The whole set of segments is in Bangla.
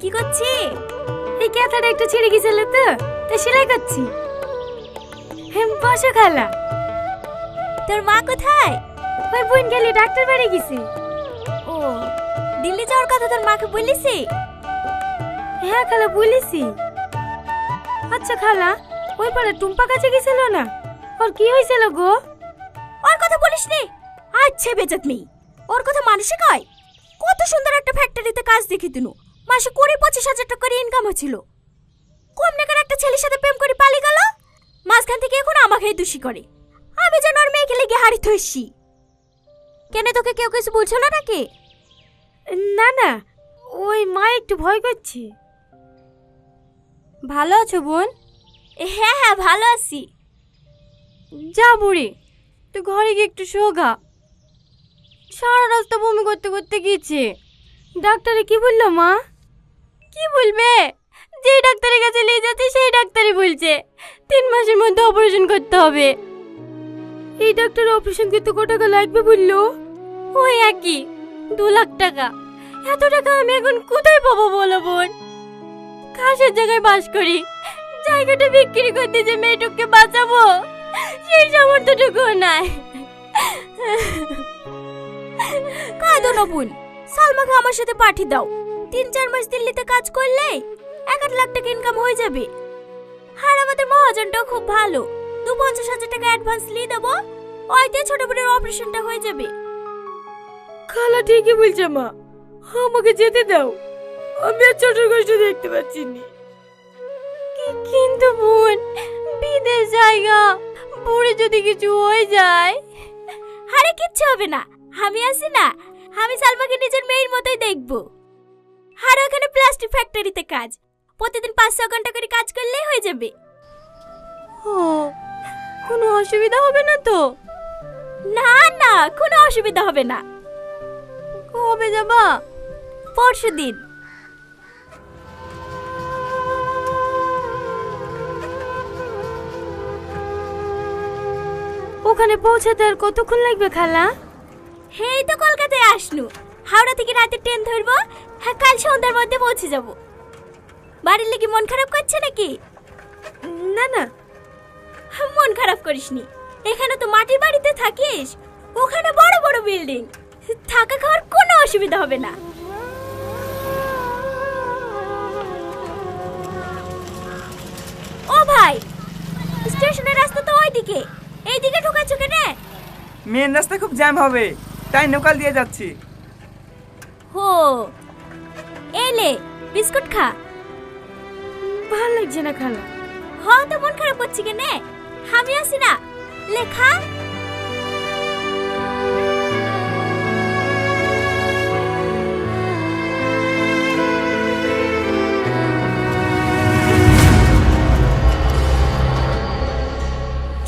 কি করছি? এই কাঁথাটা একটু ছিঁড়ে গেছিল তো তাই সেলাই করছি। বসো খালা। তোর মা কোথায়? ওই বোন গেলে ডাক্তার বাড়ি গেছে। ও, দিল্লি যাওয়ার কথা তোর মাকে বলিসি? হ্যাঁ খালা বলিসি। আচ্ছা খালা, ওই পাড়ে টুম্পা কাছে গেছিল না, ওর কি হয়েছিল গো? ওর কথা বলিস নি। আচ্ছা বেজাত মেয়ে, ওর কথা মানুষে কয়? কত সুন্দর একটা ফ্যাক্টরিতে কাজ দেখি তুনু, মাসে 20-25 হাজার টাকা করে ইনকাম হচ্ছিল। কম টাকার একটা ছেলের সাথে প্রেম করে পালিয়ে গেল। মাঝখান থেকে এখন আমাকেই দোষী করে। আমি যেন ওর মেয়েকে লেগে হারিয়ে থইছি। কেন, তোকে কেউ কিছু বলছিল নাকি? না না, ওই মা একটু ভয় করছে। ভালো আছো বোন? হ্যাঁ হ্যাঁ ভালো আছি। যা বুড়ি, তুই ঘরে গিয়ে একটু শোগা। সারা রাস্তা বমি করতে করতে গিয়েছে। ডাক্তারে কি বললো মা? কি বলবে, যে ডাক্তারের কাছে নিয়ে যাচ্ছে সেই ডাক্তারই বলছে 3 মাসের মধ্যে অপারেশন করতে হবে। এই ডাক্তার অপারেশন করতে কত টাকা লাগবে বললো? ওই একই 2 লাখ টাকা। এত টাকা আমি এখন কোথায় পাবো বলো বোন? খাসের জায়গায় বাস করি, জায়গাটা বিক্রি করতে যে মেয়েটুককে বাঁচাবো সেই সামর্থ্যটুকু নাই। কাঁদো না বোন, সালমাকে আমার সাথে পাঠিয়ে দাও। 3-4 মাস দিল্লিতে কাজ করলে 1-8 লাখ টাকা ইনকাম হয়ে যাবে। আর আমাদের মহাজনটাও খুব ভালো, 2-50 হাজার টাকা অ্যাডভান্স নিয়ে দেবো, ওইতে ছোট বোনের অপারেশনটা হয়ে যাবে। খালা ঠিকই বলছে মা, আমাকে যেতে দাও, আমি আর ছোট কষ্ট দেখতে পাচ্ছি না। কিন্তু বোন, বিদেশ জায়গা, বুড়ি যদি কিছু হয়ে যায়। আরে কিচ্ছু হবে না, আমি আছি না। আমি সালমাকে নিজের মেয়ের মতোই দেখবো। আর ওখানে প্লাস্টিক ফ্যাক্টরিতে কাজ, প্রতিদিন 5-6 ঘন্টা করে কাজ করলেই হয়ে যাবে। ও, কোনো অসুবিধা হবে না তো? না না, কোনো অসুবিধা হবে না। কবে যাবা? পরশুদিন। ওখানে পৌঁছাতে আর কতক্ষণ লাগবে খালা? এই তো কলকাতায় আসনু, হাওড়া থেকে রাতে ট্রেন ধরবো, হ্যাঁ কাল সন্ধ্যার মধ্যে পৌঁছে যাব। বাড়ির লেগে মন খারাপ করছে নাকি? না না, মন খারাপ করিসনি। এখানে তো মাটির বাড়িতে থাকিস, ওখানে বড় বড় বিল্ডিং, থাকা খাওয়ার কোনো অসুবিধা হবে না। ও ভাই, স্টেশনের রাস্তা তো ওইদিকে, এইদিকে ঢোকাচ্ছ কেন? মেন রাস্তা খুব জ্যাম হবে, তাই লোকাল দিয়ে যাচ্ছি। হো, এলে বিস্কুট খা। ভালো লাগছে না খালা। হ্যাঁ তো মন খারাপ করছি কেন? আমি আছি না, লেখা।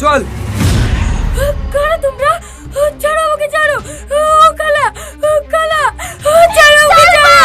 চল। কারা তোমরা? ছাড়ো আমাকে, ছাড়ো। ও খালা, ও খালা, ছাড়ো আমাকে, ছাড়ো।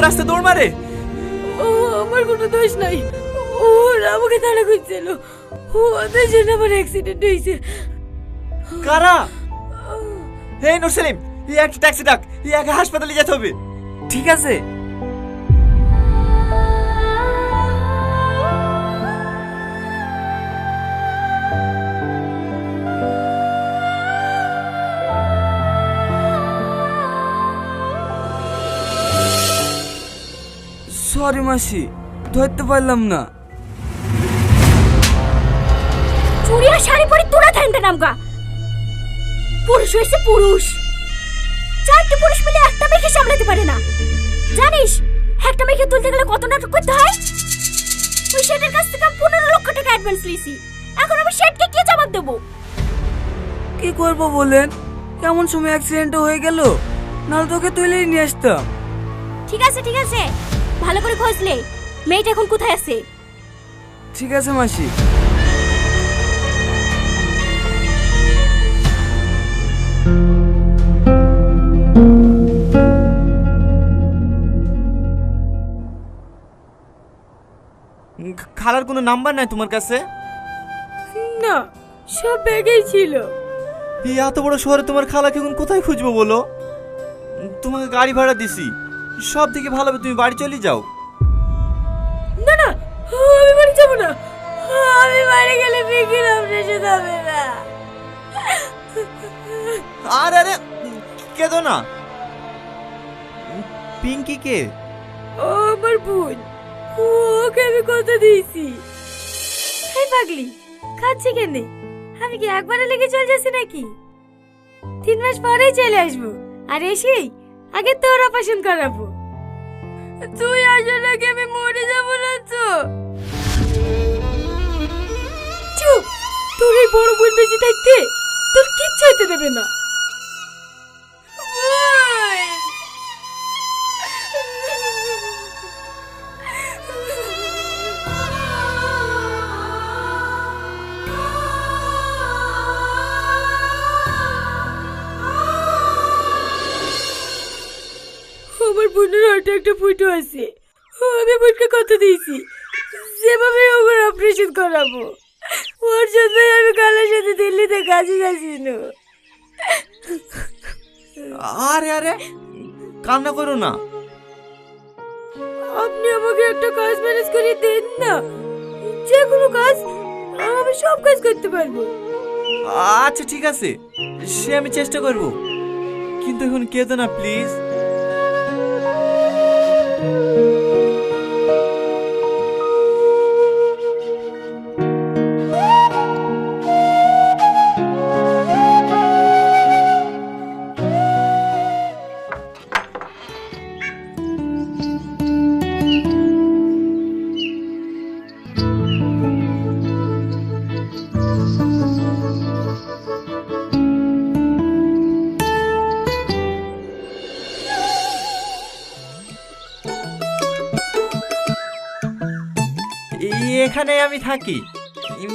রাস্তা দৌড় মারে। ও আমার কোনো দোষ নাই, ওরা আমাকে তাড়া করছিল, ওদের জন্য আমার অ্যাক্সিডেন্ট হয়েছে। কারা? হে নূর সেলিম, একটা ট্যাক্সি ডাক, হাসপাতালে যেতে হবে। ঠিক আছে। সরি মাসি, ধরতে পারলাম না। চুড়ি আর শাড়ি পরে তোরা থাকতে নামগা। পুরুষ হয়েছে পুরুষ, চারটি পুরুষ মিলে একটা মেয়েকে সামলাতে পারে না। জানিস একটা মেয়েকে তুলতে গেলে কত নাটক করতে হয়? ওই শেঠের কাছ থেকে আমি 15 লক্ষ টাকা অ্যাডভান্স লিয়েছি। এখন আমি শেঠকে কি জবাব দেবো? কি করবো বলেন, এমন সময় অ্যাক্সিডেন্ট হয়ে গেল, নাহলে তোকে তুলেই নিয়ে আসতাম। ঠিক আছে ঠিক আছে, ভালো করে খোঁজ নে মেয়েটা এখন কোথায় আছে। ঠিক আছে মাসি। খালার কোনো নাম্বার নাই তোমার কাছে? না, সব ব্যাগেই ছিল। এই এত বড় শহরে তোমার খালাকে এখন কোথায় খুঁজবো বলো? তোমাকে গাড়ি ভাড়া দিছি, সব থেকে ভালো হবে তুমি বাড়ি চলে যাও। না না, আমি বাড়ি যাব না। আমি বাড়ি গেলে বিকির অপারেশন হবে না। আরে আরে কেঁদো না। পিঙ্কি কে? ও আমার বোন, ওকে আমি কথা দিয়েছি। এই পাগলি খাচ্ছি কেন? আমি কি একবারে লেগে চলে যাচ্ছি নাকি? 3 মাস পরেই চলে আসবো, আর এসেই আগে তোর অপারেশন করাবো। তুই আসলে কি আমি মরে যাবো না তো? চুপ, তোর এই বড় বোন বেঁচে থাকতে তোর কিচ্ছু হতে দেবে না। আমার বোনের হার্টে একটা ফুটো আছে, আমি বোনকে কথা দিয়েছি যেভাবে ওর অপারেশন করাবো। ওর জন্য আমি কালের সাথে দিল্লিতে কাজে যাচ্ছি না। আরে আরে কান্না করো না। আপনি আমাকে একটা কাজ ম্যানেজ করে দেন না, যে কোনো কাজ, আমি সব কাজ করতে পারবো। আচ্ছা ঠিক আছে, সে আমি চেষ্টা করব, কিন্তু এখন কেঁদো না প্লিজ। এখানে আমি থাকি,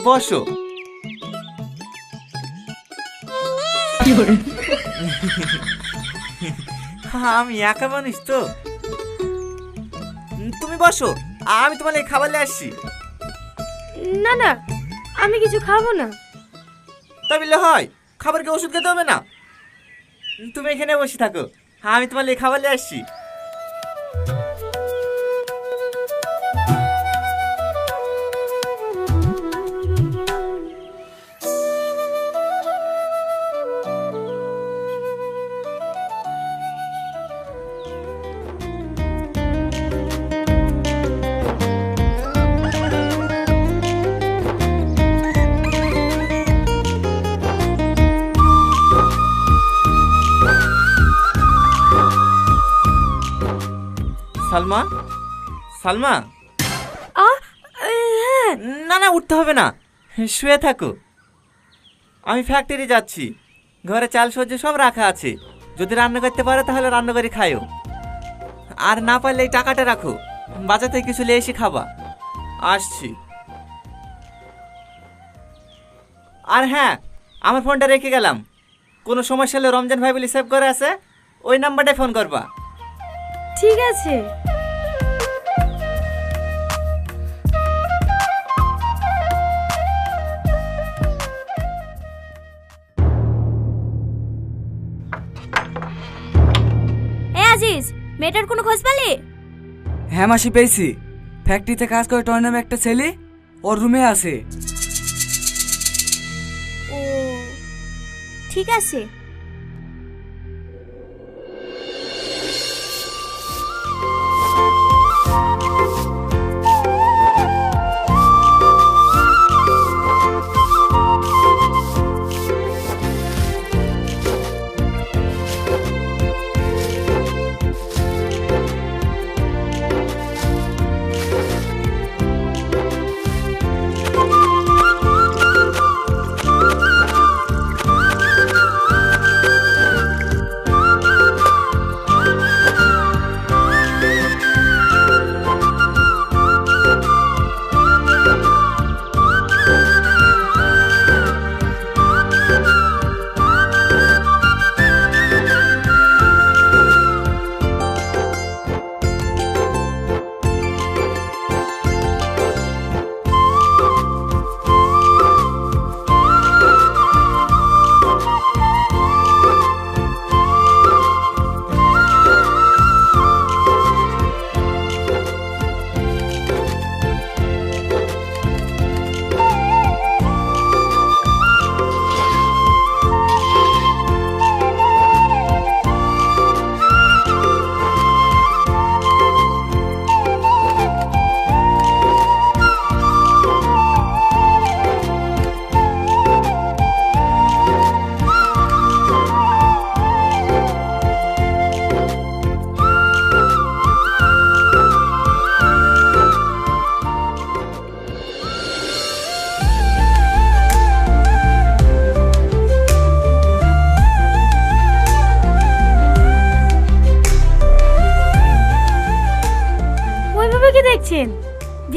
বসো। আমি একা মানুষ তো, তুমি বসো, আমি তোমার এই খাবার নিয়ে আসছি। না না, আমি কিছু খাবো না। তা বললে হয়? খাবারকে ওষুধ খেতে হবে না? তুমি এখানে বসে থাকো, আমি তোমার এই খাবার নিয়ে আসছি। সালমা, সালমা। না না, উঠতে হবে না, শুয়ে থাকো। আমি ফ্যাক্টরি যাচ্ছি, ঘরে চাল সবজি সব রাখা আছে, যদি রান্না করতে পারো তাহলে রান্না করে খাইও, আর না পারলে এই টাকাটা রাখো, বাজার থেকে কিছু নিয়ে এসে খাবা। আসছি। আর হ্যাঁ, আমার ফোনটা রেখে গেলাম, কোনো সমস্যা হলে রমজান ভাই বলে সেভ করে আছে, ওই নাম্বারটায় ফোন করবা। ঠিক আছে। আজিজ, মেয়েটার কোনো খোঁজ পেলে? হ্যাঁ মাসি, পেয়েছি। ফ্যাক্টরিতে কাজ করে টয় নামে একটা ছেলে ওর রুমে আছে। ও ঠিক আছে।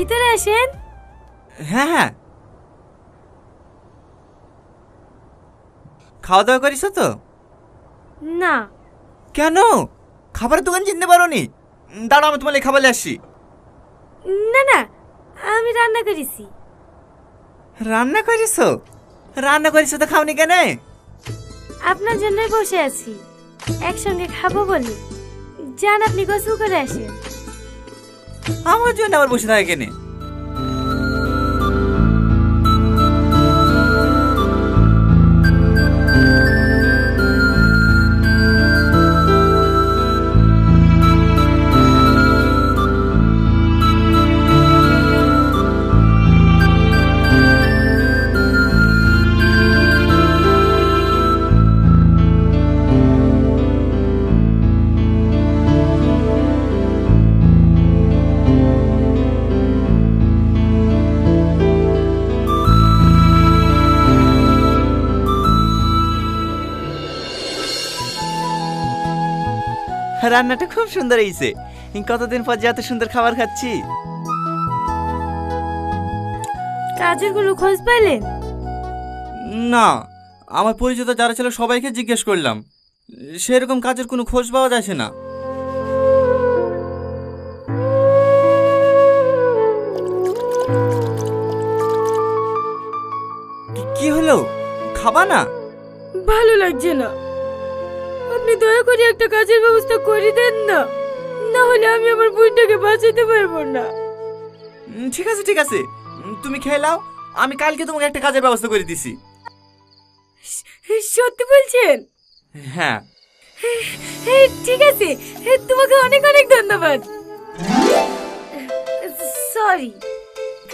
ভিতরে আসেন। হ্যাঁ হ্যাঁ, খাওয়া দাওয়া করিস তো? না। কেন? খাবারের দোকান চিনতে পারোনি? দাঁড়াও, আমি তোমার খাবার নিয়ে আসছি। না না, আমি রান্না করেছি। রান্না করিস? রান্না করিস তো খাওনি কেন? আপনার জন্যই বসে আছি, একসঙ্গে খাবো বলে। যান, আপনি গোসল করে আসেন। আমার জন্য আবার বসে থাকে কেন? রান্নাটা খুব সুন্দর হয়েছে। কতদিন পর যে এত সুন্দর খাবার খাচ্ছি। কাজের কোনো খোঁজ পেলেন? না, আমার পরিচিত যারা ছিল সবাইকে জিজ্ঞেস করলাম, সেরকম কাজের কোনো খোঁজ পাওয়া যাচ্ছে না। কি হলো, খাবা না? ভালো লাগছে না। আপনি দয়া করে একটা কাজের ব্যবস্থা করে দেন না, না হলে আমি আমার বোনটাকে বাঁচাতে পারবো না। ঠিক আছে ঠিক আছে, তুমি খেয়ে নাও, আমি কালকে তোমাকে একটা কাজের ব্যবস্থা করে দিছি। সত্যি বলছেন? হ্যাঁ। ঠিক আছে, তোমাকে অনেক অনেক ধন্যবাদ। সরি।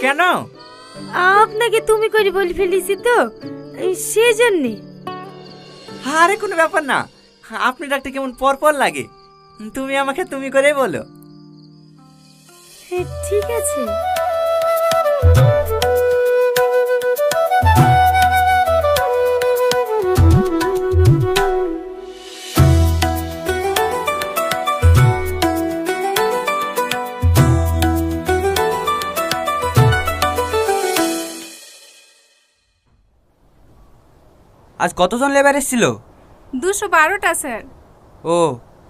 কেন? আপনাকে তুমি করে বলে ফেলেছি তো, সেজন্যে। আরে কোনো ব্যাপার না, আপনি ডাকতে কেমন পর পর লাগে, তুমি আমাকে তুমি করেই বলো। ঠিক আছে। আজ কতজন লেবার এসেছিল? 212টা স্যার। ও,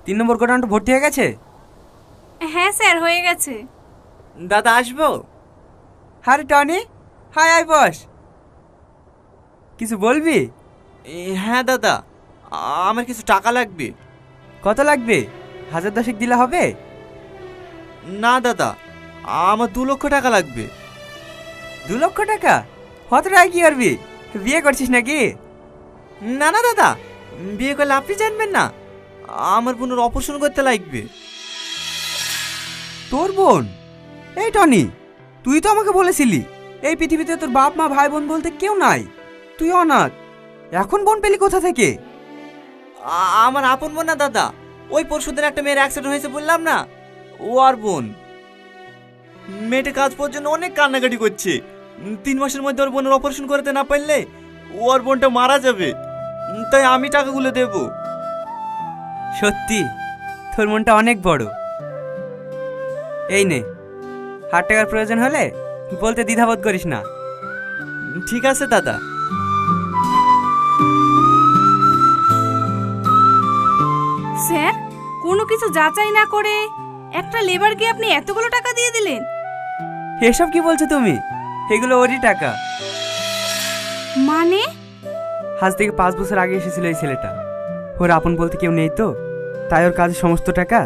3 নম্বর গোডাউনটা ভর্তি হয়ে গেছে? হ্যাঁ স্যার, হয়ে গেছে। দাদা আসবো? আরে টনি, হাই আই বস। কিছু বলবি? হ্যাঁ দাদা, আমার কিছু টাকা লাগবে। কত লাগবে? 1000 দিলে হবে? না দাদা, আমার 2 লক্ষ টাকা লাগবে। 2 লক্ষ টাকা? কত টাকা কি করবি? বিয়ে করছিস নাকি? না না দাদা, বিয়ে করলে আপনি জানবেন না, আমার বোনের অপারেশন করতে লাগবে। তোর বোন? এই টনি, তুই তো আমাকে বলেছিলি এই পৃথিবীতে তোর বাপ মা ভাই বোন বলতে কেউ নাই, তুই অনাথ। এখন বোন পেলি কোথা থেকে? আমার আপন বোন না দাদা, ওই পরশুদিন একটা মেয়ের অ্যাক্সিডেন্ট হয়েছে বললাম না, ও আর বোন। মেয়েটা কাজ পাওয়ার জন্য অনেক কান্নাকাটি করছে। 3 মাসের মধ্যে ওর বোনের অপারেশন করতে না পারলে ও আর বোনটা মারা যাবে, তাই আমি টাকাগুলো দেব। সত্যি তোর মনটা অনেক বড়। এই নে, 1,000 টাকার প্রয়োজন হলে বলতে দ্বিধাবোধ করিস না। ঠিক আছে দাদা। স্যার, কোনো কিছু যাচাই না করে একটা লেবারকে আপনি এতগুলো টাকা দিয়ে দিলেন? এসব কি বলছো তুমি? এগুলো ওরই টাকা। মানে? আজ থেকে 5 বছর আগে এসেছিল এই ছেলেটা। ওর আপন বলতে কেউ নেই তো, তাই ওর কাজের সমস্ত টাকা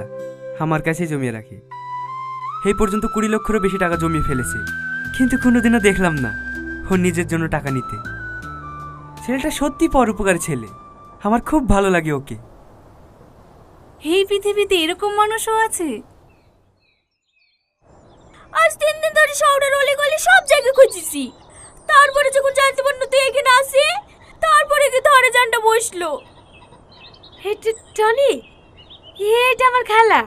আমার কাছেই জমিয়ে রাখে। এই পর্যন্ত 20 লক্ষেরও বেশি টাকা জমিয়ে ফেলেছে, কিন্তু কোনোদিনও দেখলাম না ওর নিজের জন্য টাকা নিতে। ছেলেটা সত্যি পরোপকারী ছেলে, আমার খুব ভালো লাগে ওকে। এই পৃথিবীতে এরকম মানুষও আছে? আজ 3 দিন ধরে শহরের অলিগলি সব জায়গায় খুঁজেছি, তারপরে যখন জানতে পারলো তুই এখানে আসি, তারপরে কি ধরে জানটা বসলো। টনি, এটা আমার খালা।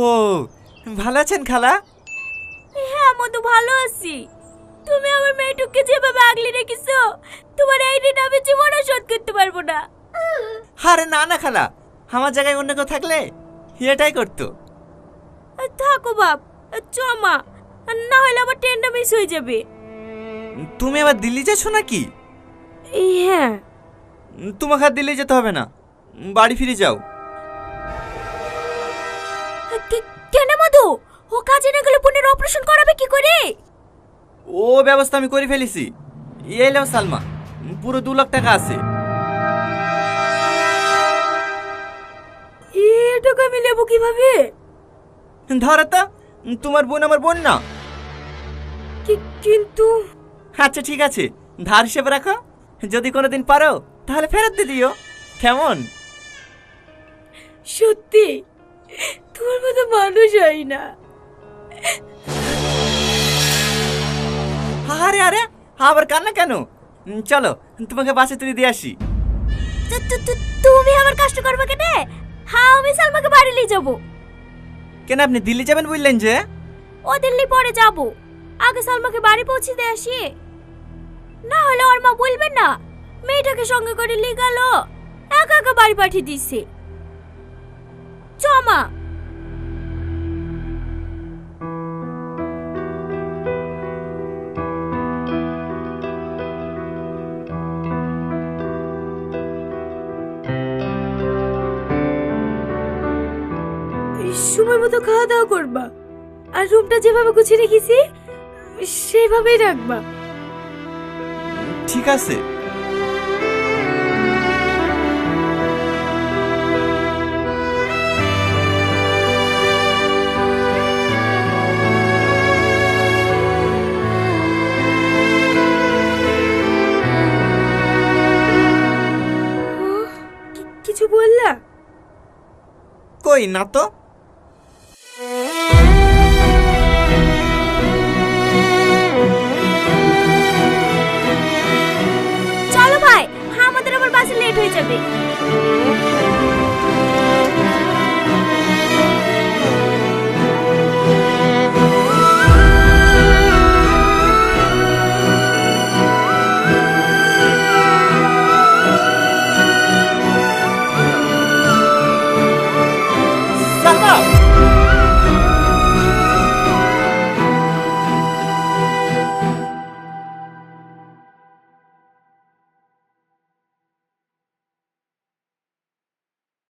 ও, ভালো আছেন খালা? হ্যাঁ, আমি তো ভালো আছি। তুমি আমার মেয়েটুককে যেভাবে আগলে রেখেছো, তোমার এই ঋণ আমি জীবনে শোধ করতে পারবো না। আরে না না খালা, আমার জায়গায় অন্য কেউ থাকলে এটাই করতো। থাকো বাপ, চমা, আর না হলে আবার ট্রেনটা মিস হয়ে যাবে। তুমি আবার দিল্লি যাচ্ছ নাকি? হ্যাঁ। তোমাকে আর দিল্লি যেতে হবে না, বাড়ি ফিরে যাও। কেন মধু? ও কাজে না গেলে বোনের অপারেশন করাবে কি করে? ও ব্যবস্থা আমি করে ফেলেছি। এই নাও সালমা, পুরো 2 লাখ টাকা আছে। টাকা আমি নেবো কিভাবে? ধরো তো, তোমার বোন আমার বোন না? কিন্তু আচ্ছা ঠিক আছে, ধার হিসেবে রাখো, যদি কোনোদিন পারো তাহলে ফেরত দিয়ে দিও। কেমন? সত্যি তোমার মতো মানুষ হয় না। আরে আরে, আবার কান্না কেন? চলো তোমাকে বাসে তুলে দিয়ে আসি। তুমি আবার কষ্ট করবে কেন? হ্যাঁ, আমি সালমাকে বাড়ি নিয়ে যাবো। কেন, আপনি দিল্লি যাবেন বললেন যে? ও দিল্লি পরে যাব, আগে সালমাকে বাড়ি পৌঁছে দিয়ে আসি। না হলে ওর মা বলবেন না মেয়েটাকে সঙ্গে করে নিয়ে গেল, একা একা বাড়ি পাঠিয়ে দিচ্ছে। চমা সময় মতো খাওয়া দাওয়া করবা, আর রুমটা যেভাবে গুছিয়ে রেখেছি সেভাবেই রাখবা। ঠিক আছে। কিছু বললা? কই না তো। চলো ভাই, আমাদের আবার বাসে লেট হয়ে যাবে।